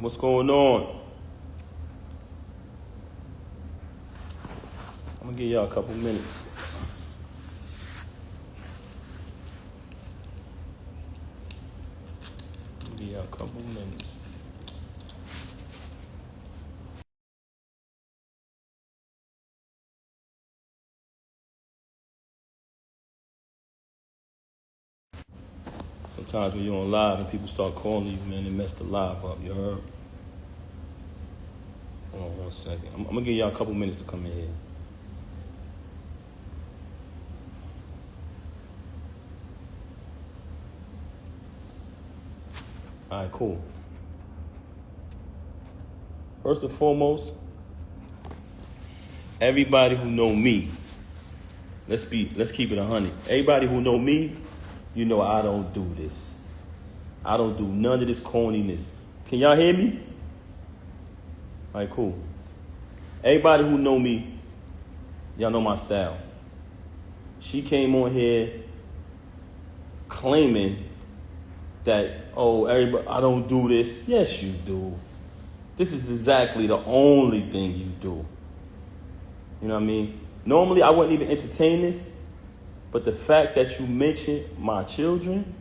What's going on? I'm gonna give y'all a couple minutes. Sometimes when you're on live and people start calling you, man, they mess the live up. You heard? Hold on 1 second. I'm gonna give y'all a couple minutes to come in here. All right, cool. First and foremost, everybody who know me, let's keep it 100. Everybody who know me, you know I don't do this. I don't do none of this corniness. Can y'all hear me? All right, cool. Everybody who know me, y'all know my style. She came on here claiming that, oh, everybody, I don't do this. Yes, you do. This is exactly the only thing you do. You know what I mean? Normally, I wouldn't even entertain this, but the fact that you mentioned my children,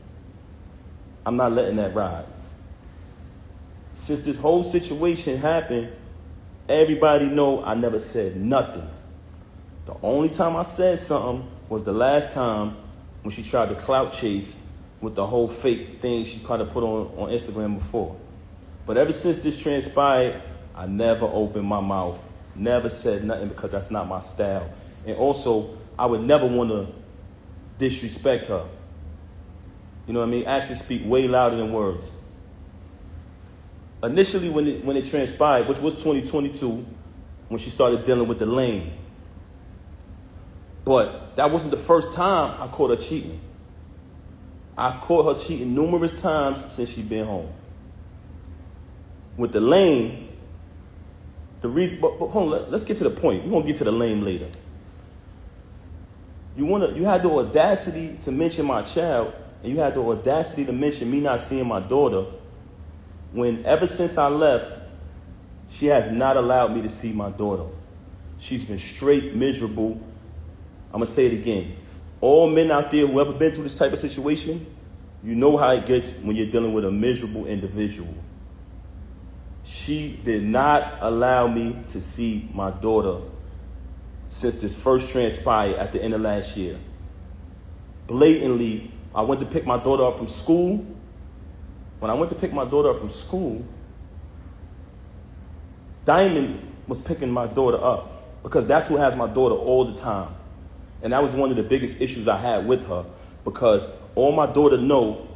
I'm not letting that ride. Since this whole situation happened, everybody know I never said nothing. The only time I said something was the last time when she tried to clout chase with the whole fake thing she tried to put on Instagram before. But ever since this transpired, I never opened my mouth, never said nothing because that's not my style. And also, I would never want to disrespect her. You know what I mean? Actions speak way louder than words. Initially, when it transpired, which was 2022, when she started dealing with the lame. But that wasn't the first time I caught her cheating. I've caught her cheating numerous times since she's been home. With the lame, the reason, but hold on, let's get to the point. We're gonna get to the lame later. You had the audacity to mention my child, and you had the audacity to mention me not seeing my daughter, when ever since I left, she has not allowed me to see my daughter. She's been straight miserable. I'm gonna say it again. All men out there who ever been through this type of situation, you know how it gets when you're dealing with a miserable individual. She did not allow me to see my daughter since this first transpired at the end of last year. Blatantly, I went to pick my daughter up from school. When I went to pick my daughter up from school, Diamond was picking my daughter up because that's who has my daughter all the time. And that was one of the biggest issues I had with her, because all my daughter know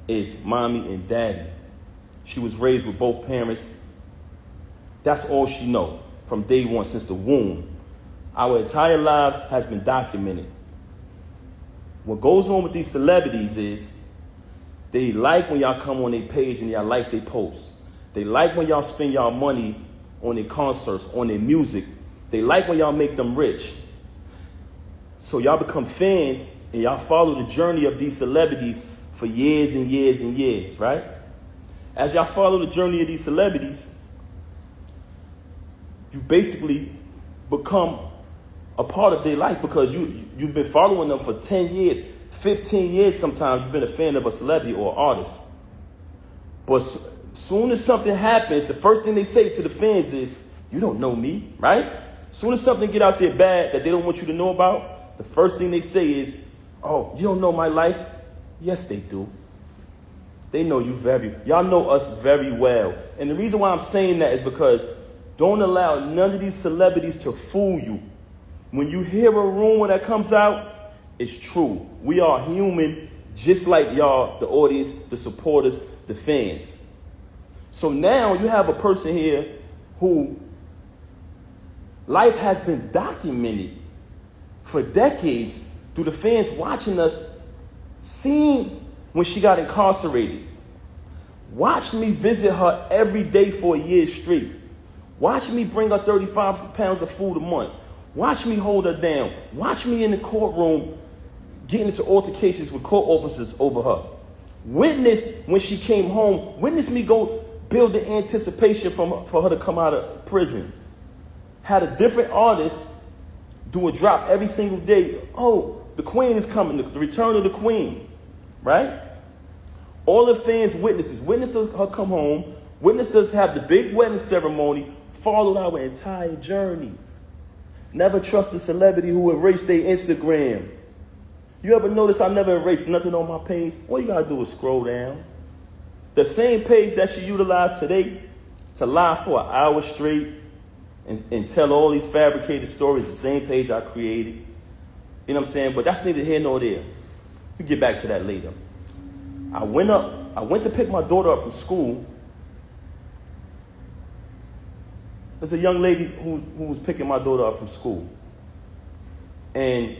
is mommy and daddy. She was raised with both parents. That's all she know from day one, since the womb. Our entire lives has been documented. What goes on with these celebrities is they like when y'all come on their page and y'all like their posts. They like when y'all spend y'all money on their concerts, on their music. They like when y'all make them rich. So y'all become fans and y'all follow the journey of these celebrities for years and years and years, right? As y'all follow the journey of these celebrities, you basically become a part of their life, because you've been following them for 10 years, 15 years sometimes. You've been a fan of a celebrity or artist. But soon as something happens, the first thing they say to the fans is, you don't know me, right? Soon as something get out there bad that they don't want you to know about, the first thing they say is, oh, you don't know my life? Yes, they do. They know you y'all know us very well. And the reason why I'm saying that is because don't allow none of these celebrities to fool you. When you hear a rumor that comes out, it's true. We are human, just like y'all, the audience, the supporters, the fans. So now you have a person here who life has been documented for decades through the fans watching us, seeing when she got incarcerated. Watch me visit her every day for a year straight. Watch me bring her 35 pounds of food a month. Watch me hold her down. Watch me in the courtroom getting into altercations with court officers over her. Witness when she came home. Witness me go build the anticipation for her to come out of prison. Had a different artist do a drop every single day. Oh, the queen is coming, the return of the queen, right? All the fans witnessed this. Witnessed her come home. Witnessed us have the big wedding ceremony. Followed our entire journey. Never trust a celebrity who erased their Instagram. You ever notice I never erased nothing on my page? All you gotta do is scroll down. The same page that she utilized today to lie for an hour straight and tell all these fabricated stories, the same page I created. You know what I'm saying? But that's neither here nor there. We'll get back to that later. I went to pick my daughter up from school. There's a young lady who was picking my daughter up from school. And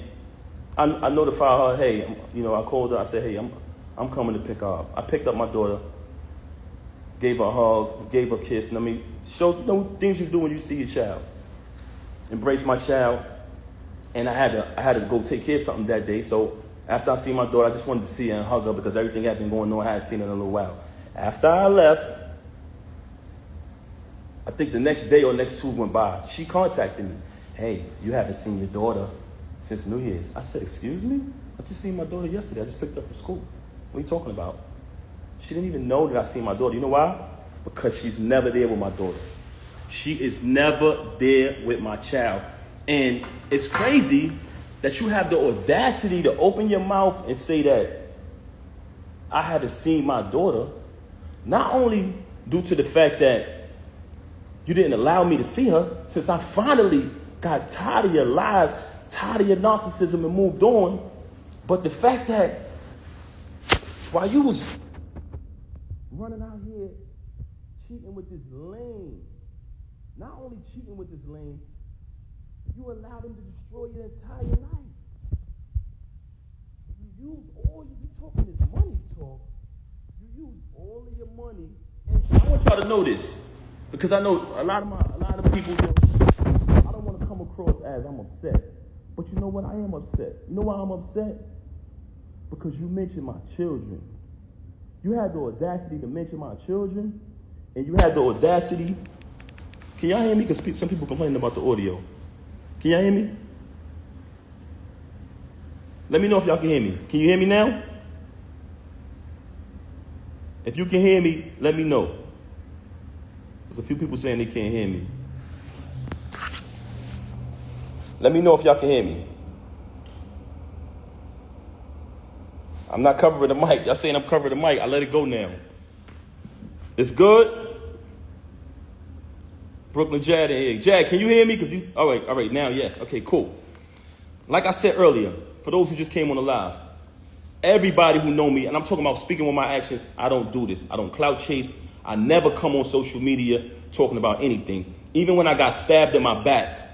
I notified her, hey, I called her, I said, hey, I'm coming to pick her up. I picked up my daughter, gave her a hug, gave her a kiss, and show things you do when you see your child. Embrace my child. And I had to go take care of something that day, so after I see my daughter, I just wanted to see her and hug her because everything had been going on. I hadn't seen her in a little while. After I left, I think the next day or next 2 went by. She contacted me. Hey, you haven't seen your daughter since New Year's. I said, excuse me? I just seen my daughter yesterday. I just picked her up from school. What are you talking about? She didn't even know that I seen my daughter. You know why? Because she's never there with my daughter. She is never there with my child. And it's crazy that you have the audacity to open your mouth and say that I haven't seen my daughter, not only due to the fact that you didn't allow me to see her, since I finally got tired of your lies, tired of your narcissism and moved on, but the fact that while you was running out here cheating with this lame, not only cheating with this lame, you allowed him to destroy your entire life. You use all you talking this money talk. You use all of your money, and I want y'all to know this because I know a lot of people. I don't want to come across as I'm upset, but you know what? I am upset. You know why I'm upset? Because you mentioned my children. You had the audacity to mention my children, and you had the audacity. Can y'all hear me? Because some people complaining about the audio. Can y'all hear me? Let me know if y'all can hear me. Can you hear me now? If you can hear me, let me know. There's a few people saying they can't hear me. Let me know if y'all can hear me. I'm not covering the mic. Y'all saying I'm covering the mic. I let it go now. It's good? Brooklyn Jad in here. Jad, can you hear me? All right, now, yes. Okay, cool. Like I said earlier, for those who just came on the live, everybody who know me, and I'm talking about speaking with my actions, I don't do this. I don't clout chase. I never come on social media talking about anything. Even when I got stabbed in my back.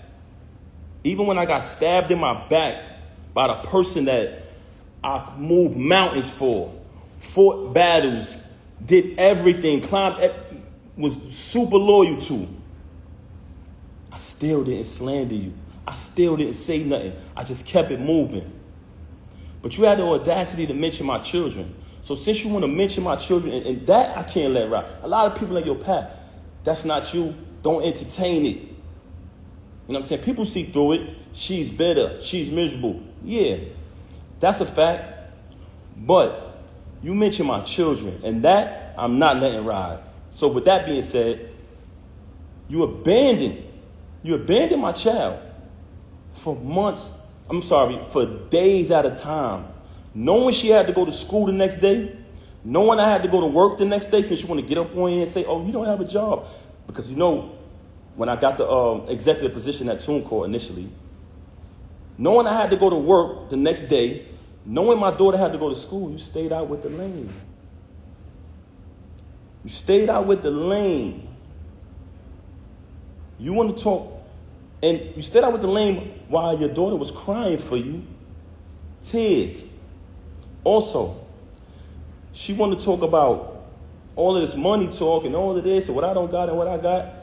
Even when I got stabbed in my back by the person that I moved mountains for, fought battles, did everything, was super loyal to. I still didn't slander you. I still didn't say nothing. I just kept it moving. But you had the audacity to mention my children. So since you want to mention my children, and that I can't let ride. A lot of people in your path, that's not you. Don't entertain it. You know what I'm saying? People see through it. She's bitter. She's miserable. Yeah, that's a fact. But you mentioned my children, and that I'm not letting ride. So with that being said, you abandoned my child for months, for days at a time. Knowing she had to go to school the next day, knowing I had to go to work the next day since you want to get up on here and say, oh, you don't have a job. Because when I got the executive position at TuneCore initially, knowing I had to go to work the next day, knowing my daughter had to go to school, you stayed out with the lane. You stayed out with the lane. You want to talk, and you stayed out with the lane while your daughter was crying for you. Tears. Also, she wanted to talk about all of this money talk and all of this and what I don't got and what I got.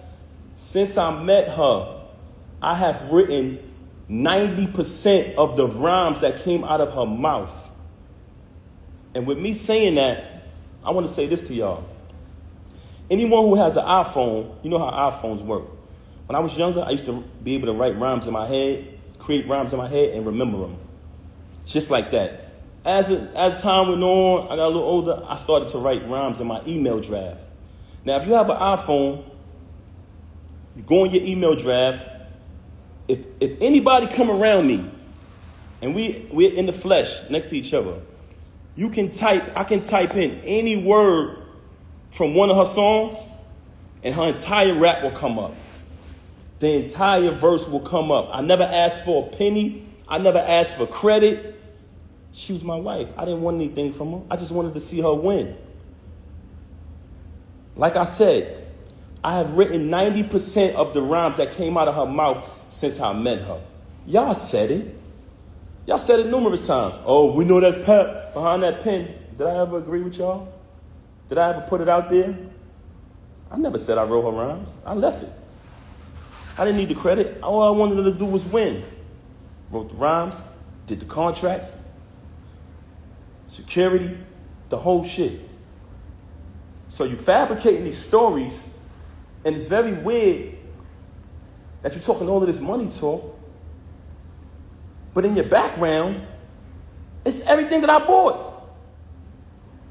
Since I met her, I have written 90% of the rhymes that came out of her mouth. And with me saying that, I want to say this to y'all. Anyone who has an iPhone, you know how iPhones work. When I was younger, I used to be able to write rhymes in my head, create rhymes in my head, and remember them. Just like that. As time went on, I got a little older, I started to write rhymes in my email draft. Now, if you have an iPhone, you go in your email draft. If anybody come around me, and we're in the flesh next to each other, I can type in any word from one of her songs, and her entire rap will come up. The entire verse will come up. I never asked for a penny. I never asked for credit. She was my wife. I didn't want anything from her. I just wanted to see her win. Like I said, I have written 90% of the rhymes that came out of her mouth since I met her. Y'all said it. Y'all said it numerous times. Oh, we know that's Pap behind that pen. Did I ever agree with y'all? Did I ever put it out there? I never said I wrote her rhymes. I left it. I didn't need the credit. All I wanted her to do was win. Wrote the rhymes, did the contracts, security, the whole shit. So you fabricating these stories, and it's very weird that you're talking all of this money talk, but in your background, it's everything that I bought.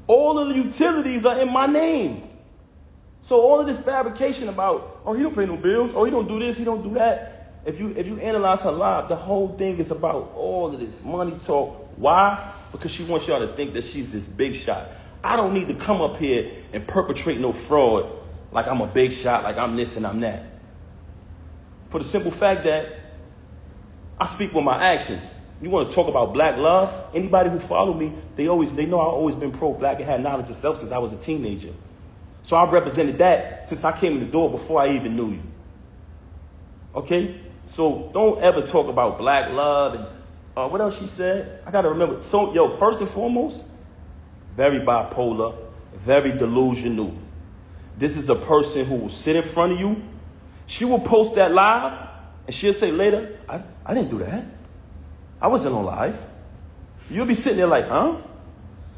All of the utilities are in my name. So all of this fabrication about, oh, he don't pay no bills, oh, he don't do this, he don't do that. If you analyze her life, the whole thing is about all of this money talk. Why? Because she wants y'all to think that she's this big shot. I don't need to come up here and perpetrate no fraud like I'm a big shot, like I'm this and I'm that. For the simple fact that I speak with my actions. You want to talk about black love? Anybody who follow me, they know I've always been pro-black and had knowledge of self since I was a teenager. So I've represented that since I came in the door before I even knew you. Okay? So don't ever talk about black love and what else she said? I got to remember. So, first and foremost, very bipolar, very delusional. This is a person who will sit in front of you. She will post that live, and she'll say later, I didn't do that. I wasn't on live. You'll be sitting there like, huh?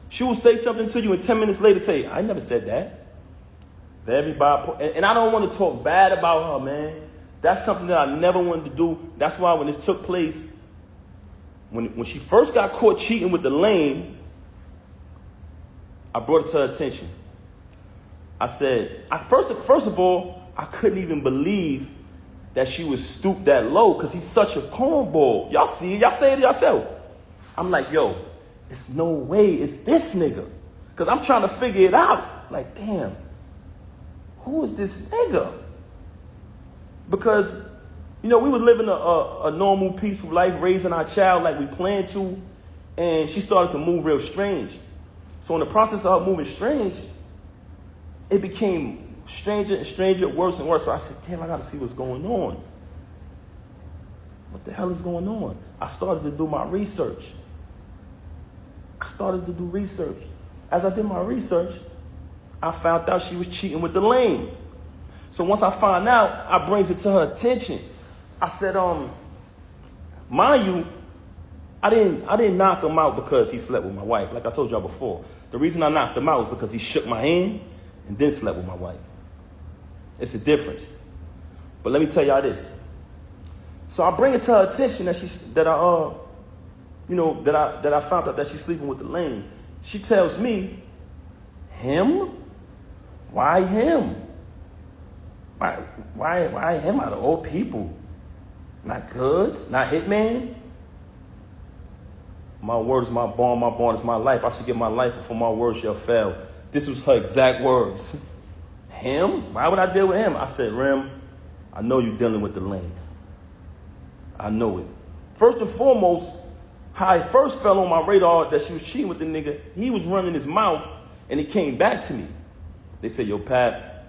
She will say something to you, and 10 minutes later say, I never said that. Very bipolar. And I don't want to talk bad about her, man. That's something that I never wanted to do. That's why when this took place, when she first got caught cheating with the lame, I brought it to her attention. I said, first of all, I couldn't even believe that she was stooped that low because he's such a cornball. Y'all see it. Y'all say it yourself. I'm like, yo, it's no way it's this nigga. Because I'm trying to figure it out. Like, damn, who is this nigga? Because, we were living a normal, peaceful life, raising our child like we planned to, and she started to move real strange. So in the process of her moving strange, it became stranger and stranger, worse and worse. So I said, damn, I got to see what's going on. What the hell is going on? I started to do my research. As I did my research, I found out she was cheating with the lame. So once I find out, I brings it to her attention. I said, mind you, I didn't knock him out because he slept with my wife. Like I told y'all before, the reason I knocked him out was because he shook my hand and then slept with my wife. It's a difference. But let me tell y'all this. So I bring it to her attention that I found out that she's sleeping with the lame. She tells me, him? Why him? Why him out of all people? Not Goods? Not Hitman? My word is my bond is my life. I should give my life before my word shall fail. This was her exact words. Him? Why would I deal with him? I said, Rem, I know you're dealing with the lame. I know it. First and foremost, how it first fell on my radar that she was cheating with the nigga, he was running his mouth, and it came back to me. They said, yo, Pat,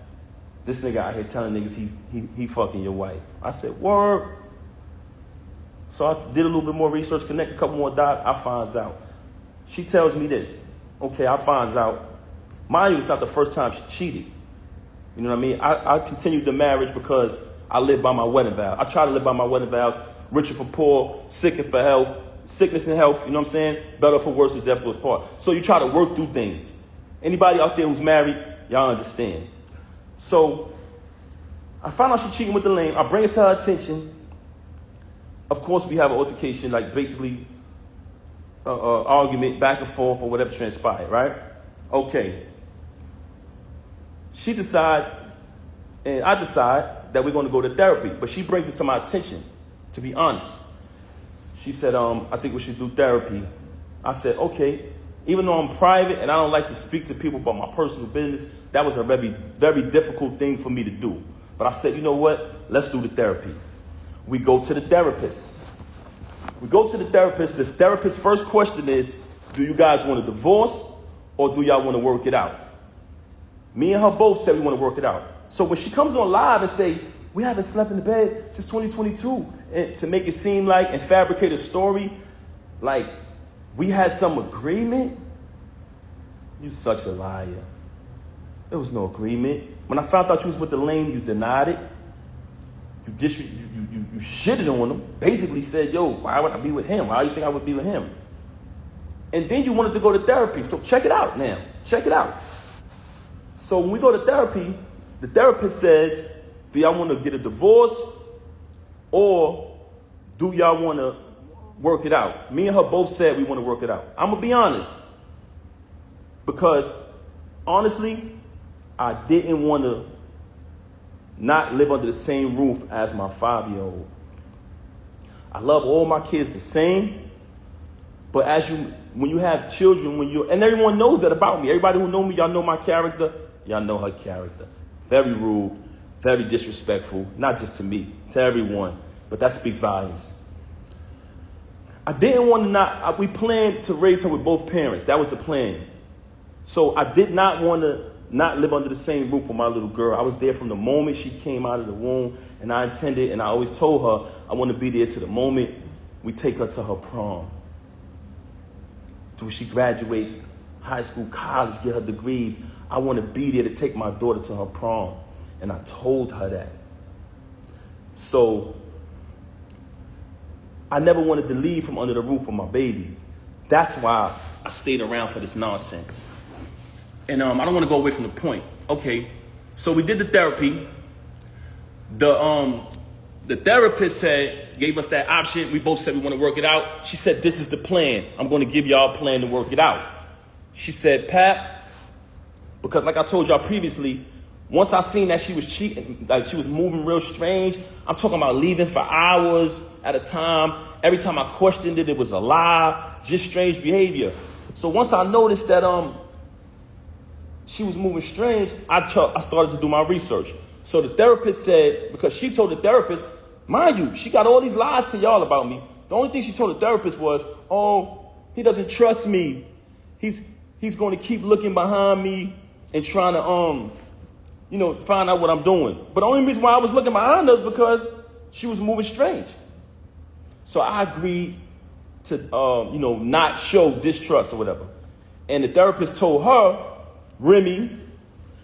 this nigga out here telling niggas he fucking your wife. I said, word. So I did a little bit more research, connect a couple more dots. I finds out. She tells me this. Okay, I finds out. Mind you, it's not the first time she cheated. You know what I mean? I continued the marriage because I live by my wedding vow. I try to live by my wedding vows. Richer for poor, sicker for health, sickness and health, you know what I'm saying? Better for worse, death do us part. So you try to work through things. Anybody out there who's married, y'all understand. So I found out she cheating with the lame. I bring it to her attention. Of course, we have an altercation, like basically argument back and forth or whatever transpired, right? Okay. She decides, and I decide that we're going to go to therapy. But she brings it to my attention, to be honest. She said, I think we should do therapy. I said, okay. Even though I'm private and I don't like to speak to people about my personal business, that was a very, very difficult thing for me to do. But I said, you know what? Let's do the therapy. We go to the therapist. We go to the therapist. The therapist's first question is, do you guys want a divorce or do y'all want to work it out? Me and her both said we want to work it out. So when she comes on live and say, we haven't slept in the bed since 2022, and to make it seem like and fabricate a story like we had some agreement, you such a liar. There was no agreement. When I found out you was with the lame, you denied it. You shitted on him. Basically said, yo, why would I be with him? Why do you think I would be with him? And then you wanted to go to therapy. So check it out now. Check it out. So when we go to therapy, the therapist says, do y'all want to get a divorce or do y'all want to work it out? Me and her both said we want to work it out. I'm going to be honest. Because honestly, I didn't want to not live under the same roof as my 5-year-old. I love all my kids the same. But when you have children, and everyone knows that about me. Everybody who know me, y'all know my character. Y'all know her character. Very rude, very disrespectful, not just to me, to everyone. But that speaks volumes. I didn't want to we planned to raise her with both parents. That was the plan. So I did not want to not live under the same roof with my little girl. I was there from the moment she came out of the womb, and I intended, and I always told her, I want to be there to the moment we take her to her prom. So when she graduates high school, college, get her degrees, I want to be there to take my daughter to her prom. And I told her that. So I never wanted to leave from under the roof of my baby. That's why I stayed around for this nonsense. And I don't want to go away from the point. Okay, so we did the therapy. The therapist gave us that option. We both said we want to work it out. She said, this is the plan. I'm going to give y'all a plan to work it out. She said, Pap, because like I told y'all previously, once I seen that she was cheating, like she was moving real strange, I'm talking about leaving for hours at a time. Every time I questioned it, it was a lie, just strange behavior. So once I noticed that she was moving strange, I started to do my research. So the therapist said, because she told the therapist, mind you, she got all these lies to y'all about me. The only thing she told the therapist was, oh, he doesn't trust me. He's going to keep looking behind me and trying to, find out what I'm doing. But the only reason why I was looking behind her is because she was moving strange. So I agreed to, not show distrust or whatever. And the therapist told her, Remy,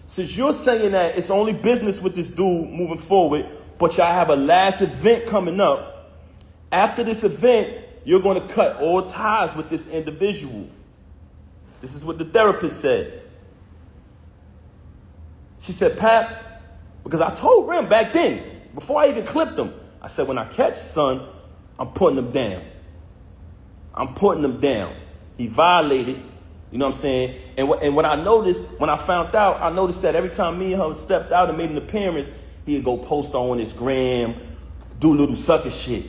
since you're saying that it's only business with this dude moving forward, but y'all have a last event coming up, after this event, you're going to cut all ties with this individual. This is what the therapist said. She said, Pap, because I told Rem back then, before I even clipped him, I said, when I catch son, I'm putting him down. I'm putting him down. He violated. You know what I'm saying? And what I noticed, when I found out, I noticed that every time me and her stepped out and made an appearance, he'd go post on his gram, do little sucker shit.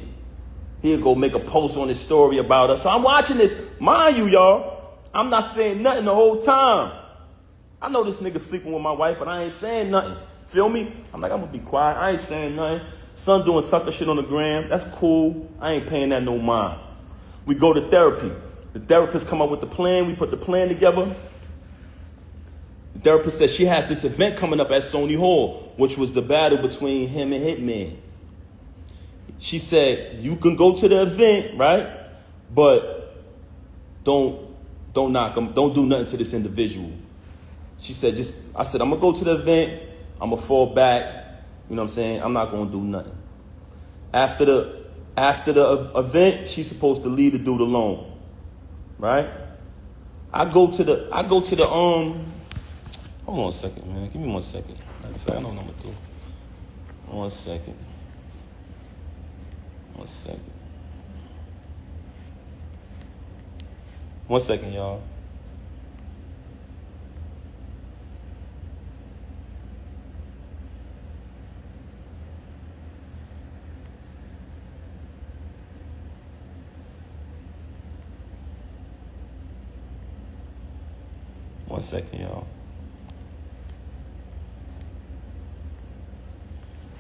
He'd go make a post on his story about us. So I'm watching this. Mind you, y'all, I'm not saying nothing the whole time. I know this nigga sleeping with my wife, but I ain't saying nothing. Feel me? I'm like, I'm going to be quiet. I ain't saying nothing. Son doing sucker shit on the gram. That's cool. I ain't paying that no mind. We go to therapy. The therapist come up with the plan. We put the plan together. The therapist said she has this event coming up at Sony Hall, which was the battle between him and Hitman. She said, you can go to the event, right? But don't knock him. Don't do nothing to this individual. She said, I said, I'm going to go to the event. I'm going to fall back. You know what I'm saying? I'm not going to do nothing. After the event, she's supposed to leave the dude alone. Right? I go to the hold on a second, man. Give me 1 second. Matter of fact, I know what I'm gonna do. 1 second. 1 second. 1 second, y'all. One second, y'all.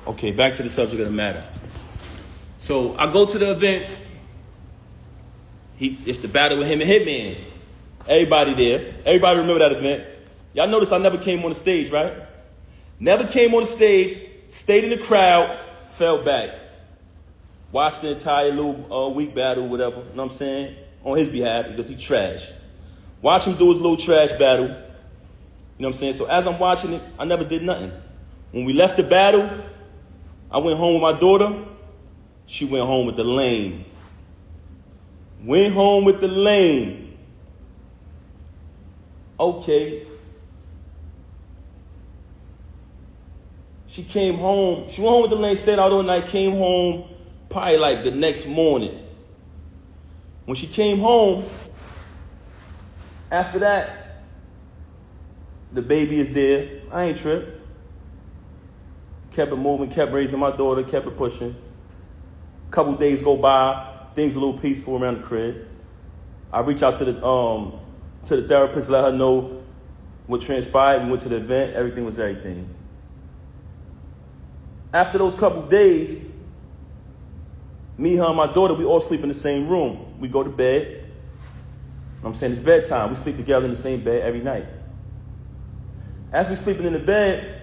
Okay, back to the subject of the matter. So I go to the event. It's the battle with him and Hitman. Everybody there. Everybody remember that event. Y'all notice I never came on the stage, right? Never came on the stage, stayed in the crowd, fell back. Watched the entire little week battle, whatever, you know what I'm saying? On his behalf, because he trash. Watch him do his little trash battle. You know what I'm saying? So as I'm watching it, I never did nothing. When we left the battle, I went home with my daughter. She went home with the lame. Went home with the lame. Okay. She came home. She went home with the lane, stayed out all night, came home probably like the next morning. When she came home, after that, the baby is there. I ain't tripped. Kept it moving, kept raising my daughter, kept it pushing. Couple days go by, things a little peaceful around the crib. I reach out to the therapist, let her know what transpired. We went to the event, everything was everything. After those couple days, me, her, and my daughter, we all sleep in the same room. We go to bed. I'm saying it's bedtime. We sleep together in the same bed every night. As we sleeping in the bed,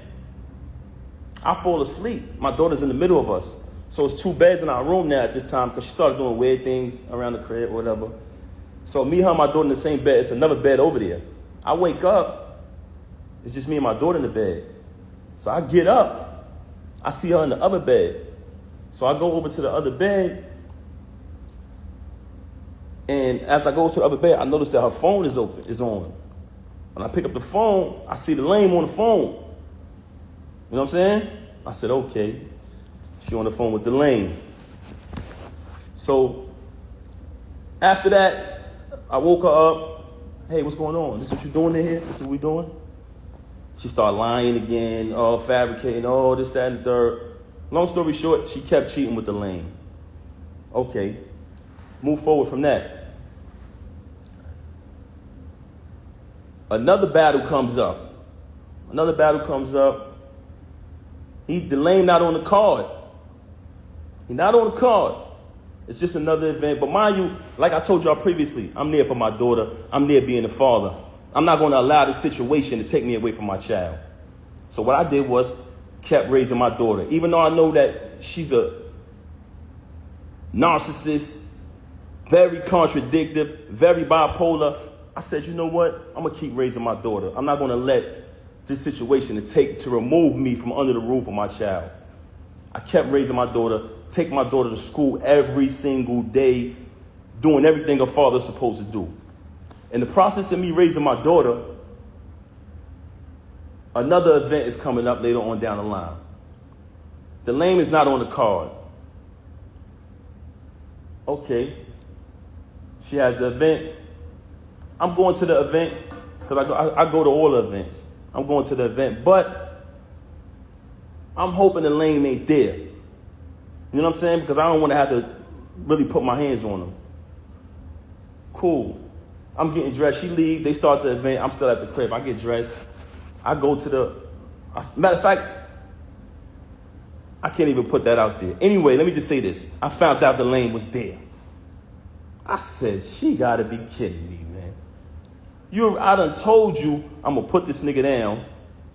I fall asleep. My daughter's in the middle of us. So it's 2 beds in our room now at this time because she started doing weird things around the crib or whatever. So me, her, and my daughter in the same bed. It's another bed over there. I wake up. It's just me and my daughter in the bed. So I get up. I see her in the other bed. So I go over to the other bed. And as I go to the other bed, I notice that her phone is on. When I pick up the phone, I see the lame on the phone. You know what I'm saying? I said, okay. She on the phone with the lame. So after that, I woke her up. Hey, what's going on? This is what you doing in here? This is what we doing? She started lying again, fabricating, this, that, and the third. Long story short, she kept cheating with the lame. Okay. Move forward from that. Another battle comes up. The lame not on the card. He not on the card. It's just another event. But mind you, like I told y'all previously, I'm there for my daughter. I'm there being the father. I'm not going to allow this situation to take me away from my child. So what I did was kept raising my daughter. Even though I know that she's a narcissist, very contradictory, very bipolar, I said, you know what? I'm going to keep raising my daughter. I'm not going to let this situation to remove me from under the roof of my child. I kept raising my daughter, take my daughter to school every single day, doing everything a father's supposed to do. In the process of me raising my daughter, another event is coming up later on down the line. The lame is not on the card. Okay. She has the event. I'm going to the event because I go to all the events. I'm going to the event, but I'm hoping the lame ain't there. You know what I'm saying? Because I don't want to have to really put my hands on them. Cool. I'm getting dressed. She leaves. They start the event. I'm still at the crib. I get dressed. I go to matter of fact, I can't even put that out there. Anyway, let me just say this. I found out the lane was there. I said, she got to be kidding me, man. I done told you I'm going to put this nigga down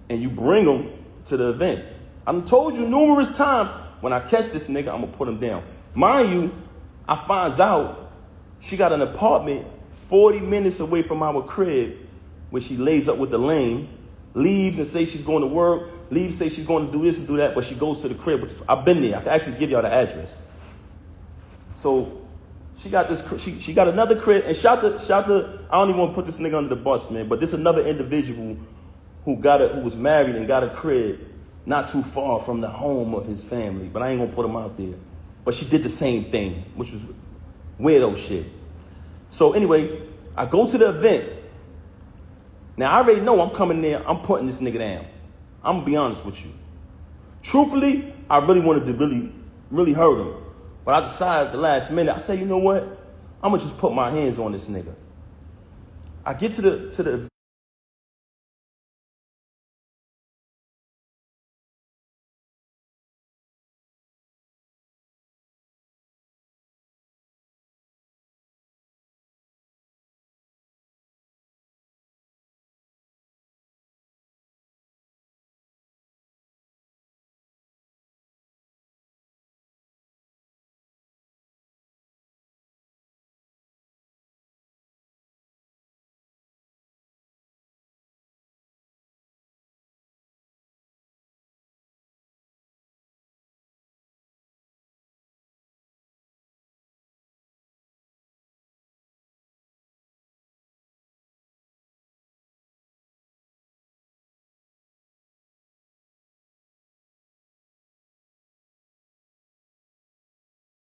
and you bring him to the event. I done told you numerous times, when I catch this nigga, I'm going to put him down. Mind you, I finds out she got an apartment 40 minutes away from our crib where she lays up with the lame, leaves and says she's going to work, leaves, say she's going to do this and do that, but she goes to the crib. I've been there. I can actually give y'all the address. So she got she got another crib, and shout to, I don't even want to put this nigga under the bus, man, but this another individual who was married and got a crib not too far from the home of his family, but I ain't gonna put him out there. But she did the same thing, which was weirdo shit. So anyway, I go to the event. Now I already know I'm coming there, I'm putting this nigga down. I'm gonna be honest with you. Truthfully, I really wanted to really hurt him. But I decided at the last minute, I said, you know what? I'm gonna just put my hands on this nigga. I get to the